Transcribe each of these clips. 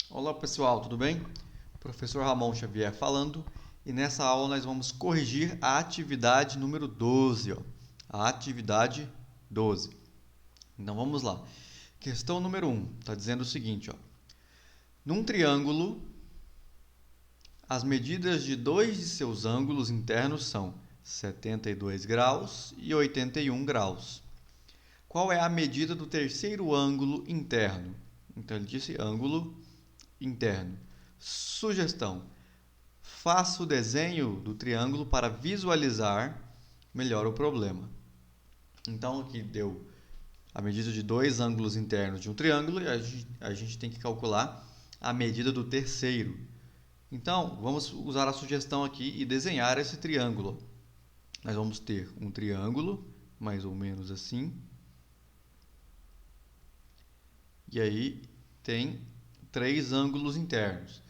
Olá pessoal, tudo bem? Professor Ramon Xavier falando e nessa aula nós vamos corrigir a atividade número 12, ó. A atividade 12. Então vamos lá. Questão número 1 está dizendo o seguinte, ó. Num triângulo, as medidas de dois de seus ângulos internos são 72 graus e 81 graus. Qual é a medida do terceiro ângulo interno? Então ele disse ângulo interno. Sugestão: faça o desenho do triângulo para visualizar melhor o problema. Então, aqui deu a medida de dois ângulos internos de um triângulo e a gente tem que calcular a medida do terceiro. Então, vamos usar a sugestão aqui e desenhar esse triângulo. Nós vamos ter um triângulo, mais ou menos assim. E aí tem três ângulos internos.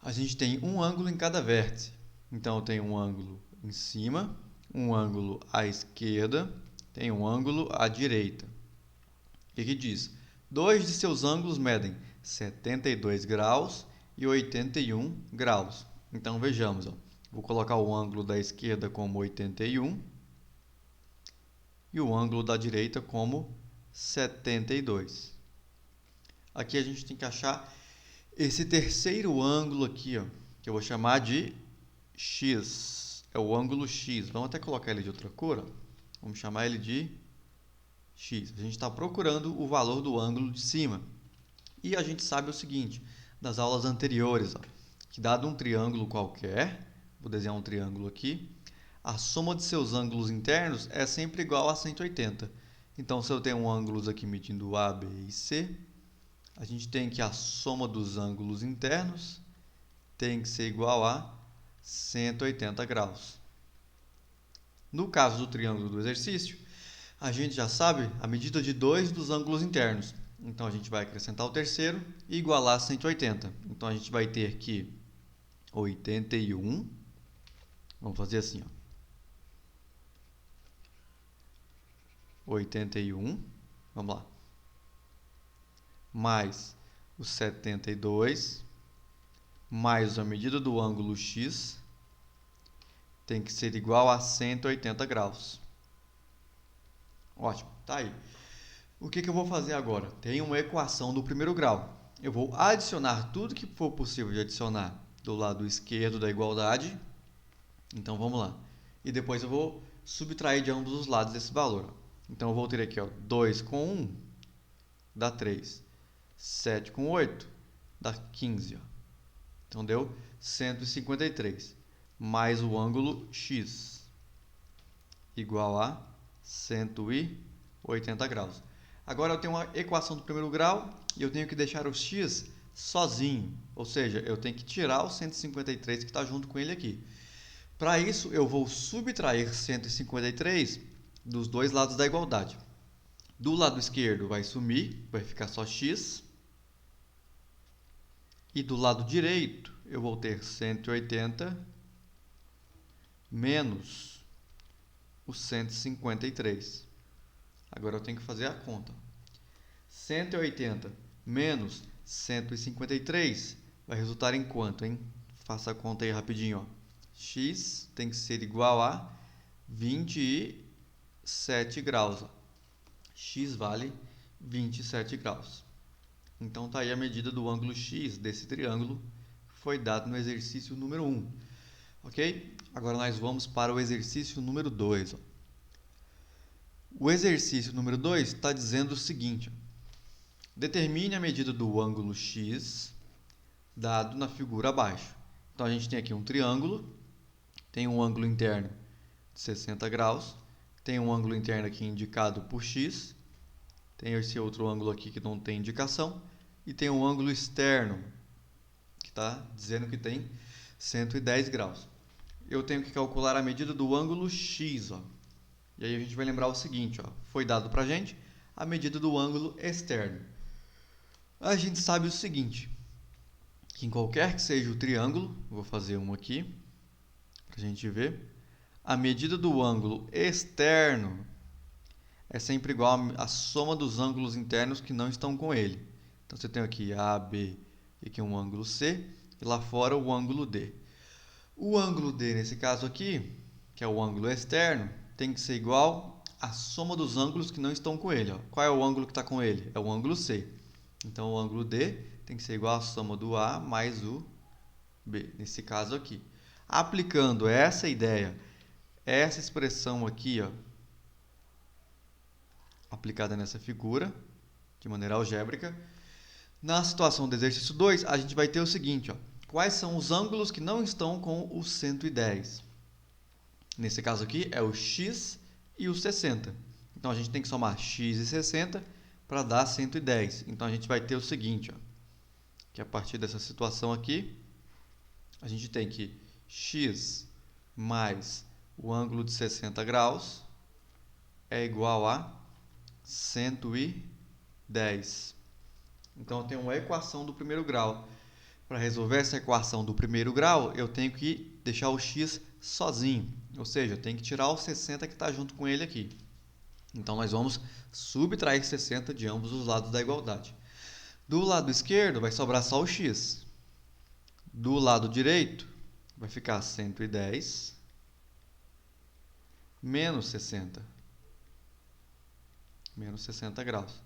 A gente tem um ângulo em cada vértice. Então, eu tenho um ângulo em cima, um ângulo à esquerda, tem um ângulo à direita. E aqui diz, dois de seus ângulos medem 72 graus e 81 graus. Então, vejamos. Ó. Vou colocar o ângulo da esquerda como 81 e o ângulo da direita como 72. Aqui a gente tem que achar esse terceiro ângulo aqui, ó, que eu vou chamar de X. É o ângulo X. Vamos até colocar ele de outra cor. Ó. Vamos chamar ele de X. A gente está procurando o valor do ângulo de cima. E a gente sabe o seguinte, das aulas anteriores, ó, que dado um triângulo qualquer, vou desenhar um triângulo aqui, a soma de seus ângulos internos é sempre igual a 180. Então, se eu tenho ângulos aqui medindo A, B e C, a gente tem que a soma dos ângulos internos tem que ser igual a 180 graus. No caso do triângulo do exercício, a gente já sabe a medida de dois dos ângulos internos. Então, a gente vai acrescentar o terceiro e igualar a 180. Então, a gente vai ter que 81. Vamos fazer assim, ó. 81. Vamos lá. Mais o 72, mais a medida do ângulo X, tem que ser igual a 180 graus. Ótimo, tá aí. O que eu vou fazer agora? Tem uma equação do primeiro grau. Eu vou adicionar tudo que for possível de adicionar do lado esquerdo da igualdade. Então, vamos lá. E depois eu vou subtrair de ambos os lados esse valor. Então, eu vou ter aqui, ó, 2 com 1 dá 3. 7 com 8 dá 15. Ó. Então, deu 153. Mais o ângulo X igual a 180 graus. Agora, eu tenho uma equação do primeiro grau e eu tenho que deixar o X sozinho. Ou seja, eu tenho que tirar o 153 que está junto com ele aqui. Para isso, eu vou subtrair 153 dos dois lados da igualdade. Do lado esquerdo vai sumir, vai ficar só x. E do lado direito, eu vou ter 180 menos o 153. Agora eu tenho que fazer a conta. 180 menos 153 vai resultar em quanto, hein? Faça a conta aí rapidinho, ó. X tem que ser igual a 27 graus. Ó. X vale 27 graus. Então, está aí a medida do ângulo X desse triângulo que foi dado no exercício número 1. Ok? Agora, nós vamos para o exercício número 2. Ó. O exercício número 2 está dizendo o seguinte. Ó. Determine a medida do ângulo X dado na figura abaixo. Então, a gente tem aqui um triângulo, tem um ângulo interno de 60 graus, tem um ângulo interno aqui indicado por X, tem esse outro ângulo aqui que não tem indicação, e tem um ângulo externo, que está dizendo que tem 110 graus. Eu tenho que calcular a medida do ângulo X. Ó. E aí a gente vai lembrar o seguinte, ó, foi dado para a gente a medida do ângulo externo. A gente sabe o seguinte, que em qualquer que seja o triângulo, vou fazer um aqui, para a gente ver, a medida do ângulo externo é sempre igual à soma dos ângulos internos que não estão com ele. Então, você tem aqui A, B, e aqui um ângulo C, e lá fora o ângulo D. O ângulo D, nesse caso aqui, que é o ângulo externo, tem que ser igual à soma dos ângulos que não estão com ele. Ó. Qual é o ângulo que está com ele? É o ângulo C. Então, o ângulo D tem que ser igual à soma do A mais o B, nesse caso aqui. Aplicando essa ideia, essa expressão aqui, ó, aplicada nessa figura, de maneira algébrica, na situação do exercício 2, a gente vai ter o seguinte, ó, quais são os ângulos que não estão com o 110? Nesse caso aqui é o x e o 60. Então, a gente tem que somar x e 60 para dar 110. Então, a gente vai ter o seguinte, ó, que a partir dessa situação aqui, a gente tem que x mais o ângulo de 60 graus é igual a 110. Então, eu tenho uma equação do primeiro grau. Para resolver essa equação do primeiro grau, eu tenho que deixar o x sozinho. Ou seja, eu tenho que tirar o 60 que está junto com ele aqui. Então, nós vamos subtrair 60 de ambos os lados da igualdade. Do lado esquerdo, vai sobrar só o x. Do lado direito, vai ficar 110 menos 60. Menos 60 graus.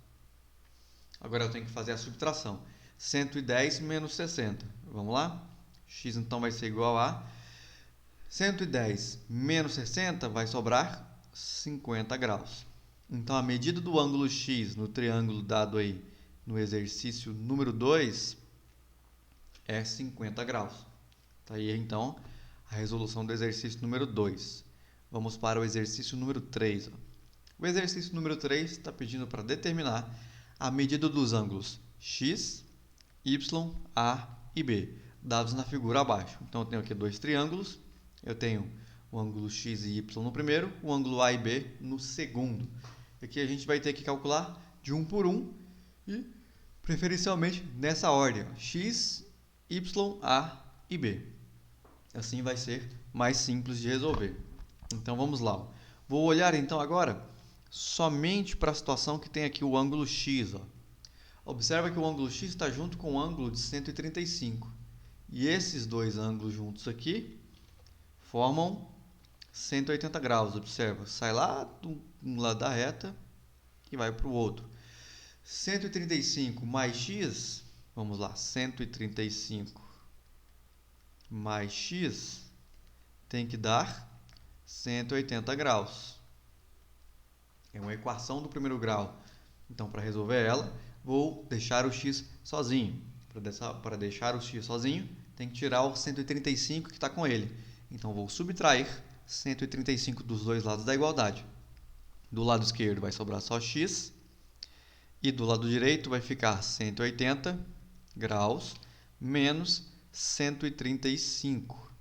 Agora, eu tenho que fazer a subtração. 110 menos 60. Vamos lá? X, então, vai ser igual a 110 menos 60 vai sobrar 50 graus. Então, a medida do ângulo x no triângulo dado aí no exercício número 2 é 50 graus. Tá aí, então, a resolução do exercício número 2. Vamos para o exercício número 3. O exercício número 3 está pedindo para determinar a medida dos ângulos x, y, a e b, dados na figura abaixo. Então, eu tenho aqui dois triângulos. Eu tenho o ângulo x e y no primeiro, o ângulo A e B no segundo. Aqui a gente vai ter que calcular de um por um e, preferencialmente, nessa ordem. X, y, A e B. Assim vai ser mais simples de resolver. Então, vamos lá. Vou olhar, então, agora somente para a situação que tem aqui o ângulo x. Ó. Observa que o ângulo x está junto com o ângulo de 135. E esses dois ângulos juntos aqui formam 180 graus, observa. Sai lá de um lado da reta e vai para o outro. 135 mais x, vamos lá, 135 mais x tem que dar 180 graus. É uma equação do primeiro grau. Então, para resolver ela, vou deixar o x sozinho. Para deixar o x sozinho, tem que tirar o 135 que está com ele. Então, vou subtrair 135 dos dois lados da igualdade. Do lado esquerdo vai sobrar só x. E do lado direito vai ficar 180 graus menos 135.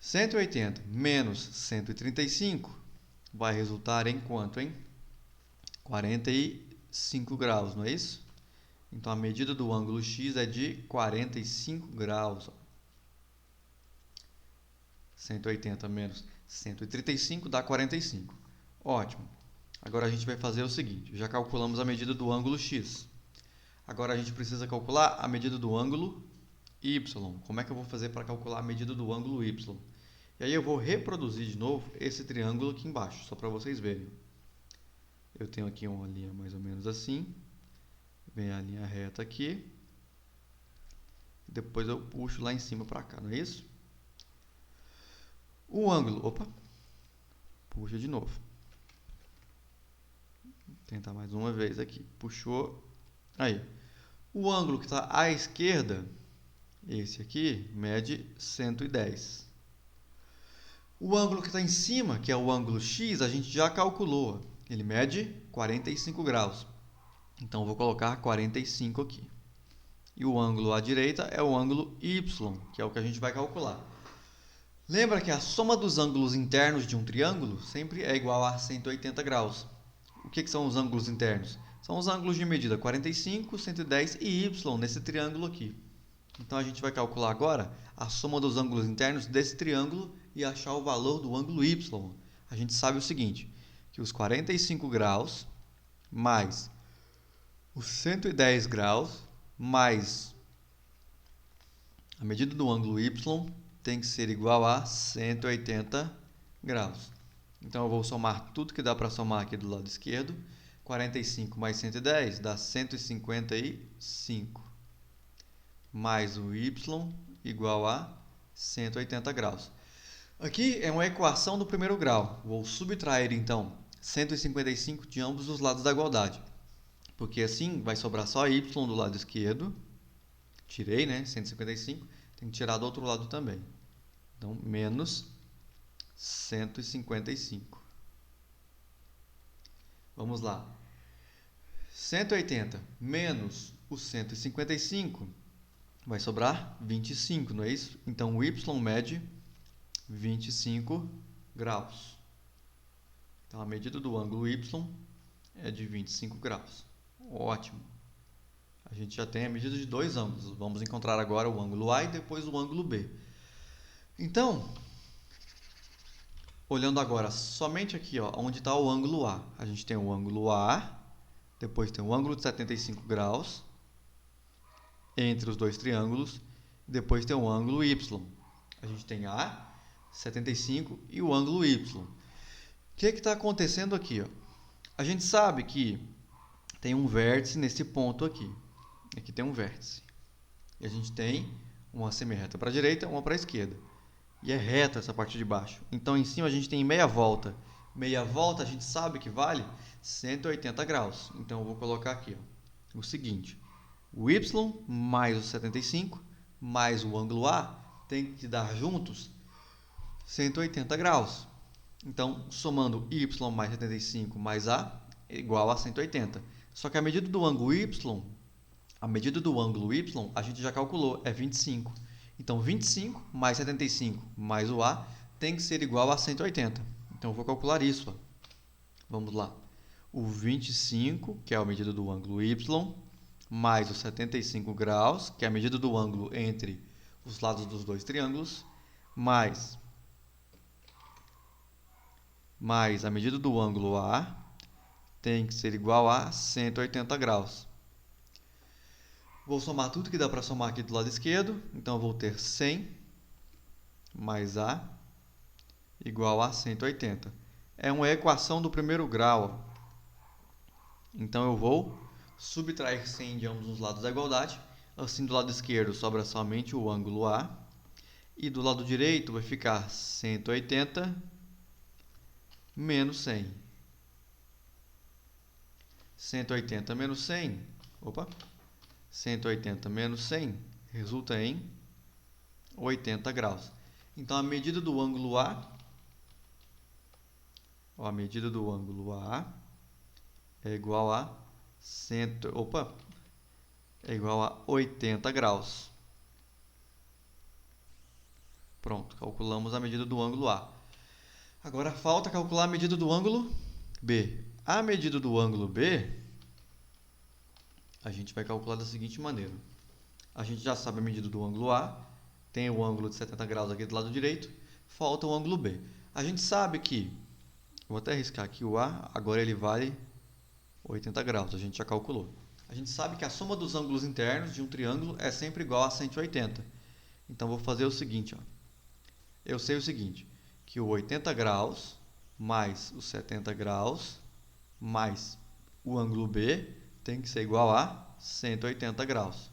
180 menos 135 vai resultar em quanto, hein? 45 graus, não é isso? Então, a medida do ângulo x é de 45 graus. 180 menos 135 dá 45. Ótimo. Agora, a gente vai fazer o seguinte. Já calculamos a medida do ângulo x. Agora, a gente precisa calcular a medida do ângulo y. Como é que eu vou fazer para calcular a medida do ângulo y? E aí, eu vou reproduzir de novo esse triângulo aqui embaixo, só para vocês verem. Eu tenho aqui uma linha mais ou menos assim. Vem a linha reta aqui. Depois eu puxo lá em cima para cá, não é isso? O ângulo... Opa! Puxa de novo. Vou tentar mais uma vez aqui. Puxou. Aí. O ângulo que está à esquerda, esse aqui, mede 110. O ângulo que está em cima, que é o ângulo x, a gente já calculou. Ele mede 45 graus. Então, eu vou colocar 45 aqui. E o ângulo à direita é o ângulo y, que é o que a gente vai calcular. Lembra que a soma dos ângulos internos de um triângulo sempre é igual a 180 graus. O que são os ângulos internos? São os ângulos de medida 45, 110 e y nesse triângulo aqui. Então, a gente vai calcular agora a soma dos ângulos internos desse triângulo e achar o valor do ângulo y. A gente sabe o seguinte, que os 45 graus mais os 110 graus mais A medida do ângulo y tem que ser igual a 180 graus. Então, eu vou somar tudo que dá para somar aqui do lado esquerdo. 45 mais 110 dá 155. Mais o y igual a 180 graus. Aqui é uma equação do primeiro grau. Vou subtrair, então, 155 de ambos os lados da igualdade. Porque assim vai sobrar só y do lado esquerdo. Tirei, né? 155. Tem que tirar do outro lado também. Então, menos 155. Vamos lá. 180 menos o 155 vai sobrar 25, não é isso? Então, o y mede 25 graus. Então, a medida do ângulo y é de 25 graus. Ótimo. A gente já tem a medida de dois ângulos. Vamos encontrar agora o ângulo A e depois o ângulo B. Então, olhando agora somente aqui, ó, onde está o ângulo A. A gente tem o ângulo A, depois tem o ângulo de 75 graus, entre os dois triângulos, depois tem o ângulo Y. A gente tem A, 75 e o ângulo Y. O que está acontecendo aqui? Ó? A gente sabe que tem um vértice nesse ponto aqui. Aqui tem um vértice. E a gente tem uma semirreta para a direita, uma para a esquerda. E é reta essa parte de baixo. Então, em cima a gente tem meia volta. Meia volta a gente sabe que vale 180 graus. Então, eu vou colocar aqui ó, o seguinte. O y mais o 75 mais o ângulo A tem que dar juntos 180 graus. Então, somando y mais 75 mais A é igual a 180. Só que a medida do ângulo y, a gente já calculou, é 25. Então, 25 mais 75 mais o A tem que ser igual a 180. Então, eu vou calcular isso. Ó. Vamos lá. O 25, que é a medida do ângulo y, mais os 75 graus, que é a medida do ângulo entre os lados dos dois triângulos, mais a medida do ângulo A tem que ser igual a 180 graus. Vou somar tudo que dá para somar aqui do lado esquerdo. Então, eu vou ter 100 mais A igual a 180. É uma equação do primeiro grau. Então, eu vou subtrair 100 de ambos os lados da igualdade. Assim, do lado esquerdo sobra somente o ângulo A. E do lado direito vai ficar 180 menos 100. 180 menos 100. Opa! 180 menos 100 resulta em 80 graus. Então, a medida do ângulo A, é igual a 80 graus. Pronto, calculamos a medida do ângulo A. Agora, falta calcular a medida do ângulo B. A medida do ângulo B, a gente vai calcular da seguinte maneira. A gente já sabe a medida do ângulo A, tem o ângulo de 70 graus aqui do lado direito, falta o ângulo B. A gente sabe que, vou até riscar aqui o A, agora ele vale 80 graus, a gente já calculou. A gente sabe que a soma dos ângulos internos de um triângulo é sempre igual a 180. Então, vou fazer o seguinte. Ó. Eu sei o seguinte, que o 80 graus mais os 70 graus mais o ângulo B tem que ser igual a 180 graus.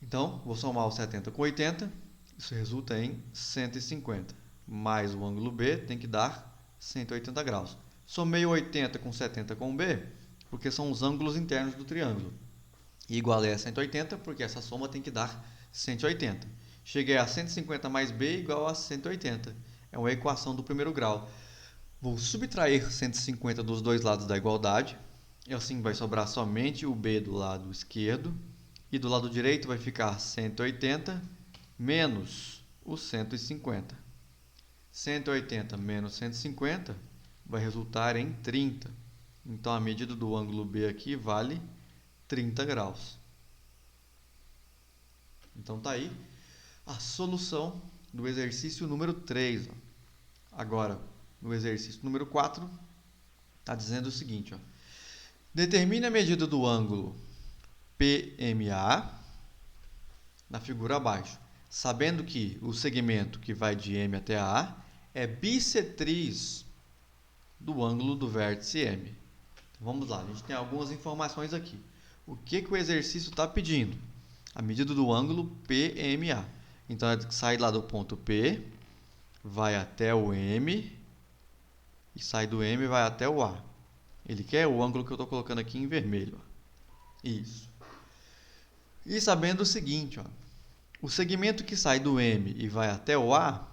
Então, vou somar o 70 com 80, isso resulta em 150. Mais o ângulo B tem que dar 180 graus. Somei o 80 com 70 com B, porque são os ângulos internos do triângulo. E igualei a 180, porque essa soma tem que dar 180. Cheguei a 150 mais B igual a 180. É uma equação do primeiro grau. Vou subtrair 150 dos dois lados da igualdade. E assim vai sobrar somente o B do lado esquerdo. E do lado direito vai ficar 180 menos o 150. 180 menos 150 vai resultar em 30. Então, a medida do ângulo B aqui vale 30 graus. Então, está aí a solução do exercício número 3. Ó. Agora, no exercício número 4, está dizendo o seguinte. Ó. Determine a medida do ângulo PMA na figura abaixo, sabendo que o segmento que vai de M até A é bissetriz do ângulo do vértice M. Então, vamos lá, a gente tem algumas informações aqui. O que o exercício está pedindo? A medida do ângulo PMA. Então, sai lá do ponto P, vai até o M, e sai do M e vai até o A. Ele quer o ângulo que eu estou colocando aqui em vermelho. Isso. E sabendo o seguinte, ó, o segmento que sai do M e vai até o A,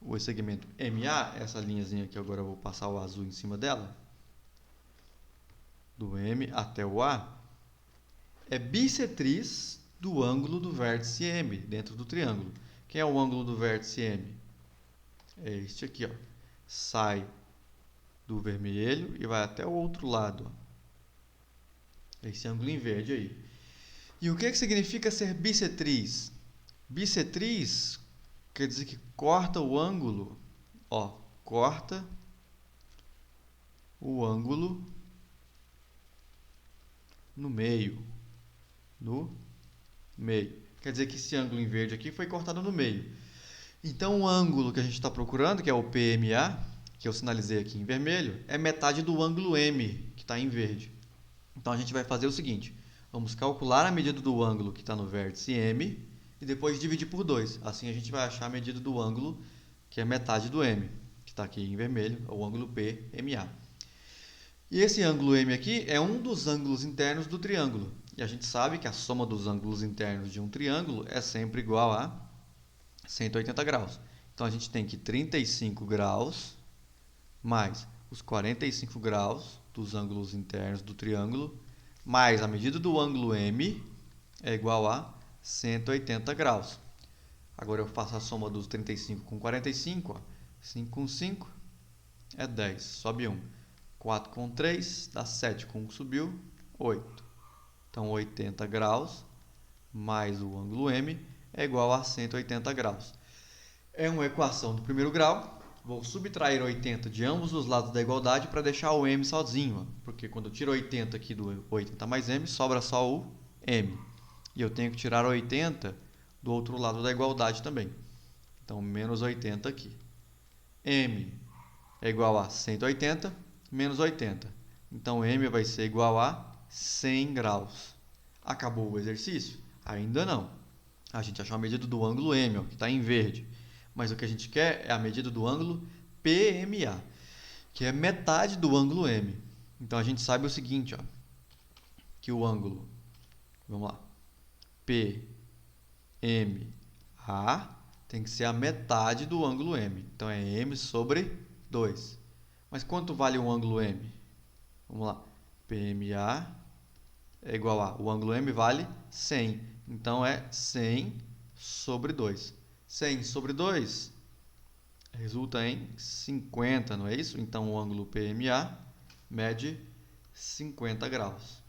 o segmento MA, essa linhazinha aqui, agora eu vou passar o azul em cima dela, do M até o A, é bissetriz do ângulo do vértice M, dentro do triângulo. Quem é o ângulo do vértice M? É este aqui, ó. Sai do vermelho e vai até o outro lado, ó. Esse ângulo em verde aí. E o que significa ser bissetriz? Bissetriz quer dizer que corta o ângulo, ó, corta o ângulo no meio. Quer dizer que esse ângulo em verde aqui foi cortado no meio. Então, o ângulo que a gente está procurando, que é o PMA, que eu sinalizei aqui em vermelho, é metade do ângulo M, que está em verde. Então, a gente vai fazer o seguinte. Vamos calcular a medida do ângulo que está no vértice M e depois dividir por 2. Assim, a gente vai achar a medida do ângulo que é metade do M, que está aqui em vermelho, o ângulo PMA. E esse ângulo M aqui é um dos ângulos internos do triângulo. E a gente sabe que a soma dos ângulos internos de um triângulo é sempre igual a 180 graus. Então, a gente tem que 35 graus mais os 45 graus dos ângulos internos do triângulo, mais a medida do ângulo M é igual a 180 graus. Agora eu faço a soma dos 35 com 45. Ó. 5 com 5 é 10, sobe 1. 4 com 3 dá 7, com 1 subiu, 8. Então, 80 graus mais o ângulo M é igual a 180 graus. É uma equação do primeiro grau. Vou subtrair 80 de ambos os lados da igualdade para deixar o M sozinho. Porque quando eu tiro 80 aqui do 80 mais M, sobra só o M. E eu tenho que tirar 80 do outro lado da igualdade também. Então, menos 80 aqui. M é igual a 180 menos 80. Então, M vai ser igual a 100 graus. Acabou o exercício? Ainda não. A gente achou a medida do ângulo M, ó, que está em verde. Mas o que a gente quer é a medida do ângulo PMA, que é metade do ângulo M. Então, a gente sabe o seguinte, ó, que o ângulo, vamos lá, PMA tem que ser a metade do ângulo M. Então, é M sobre 2. Mas quanto vale o ângulo M? Vamos lá, PMA é igual a, o ângulo M vale 100. Então, é 100 sobre 2. 100 sobre 2 resulta em 50, não é isso? Então, o ângulo PMA mede 50 graus.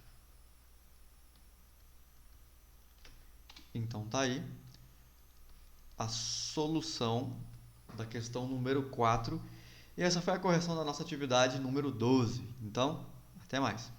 Então, tá aí a solução da questão número 4. E essa foi a correção da nossa atividade número 12. Então, até mais.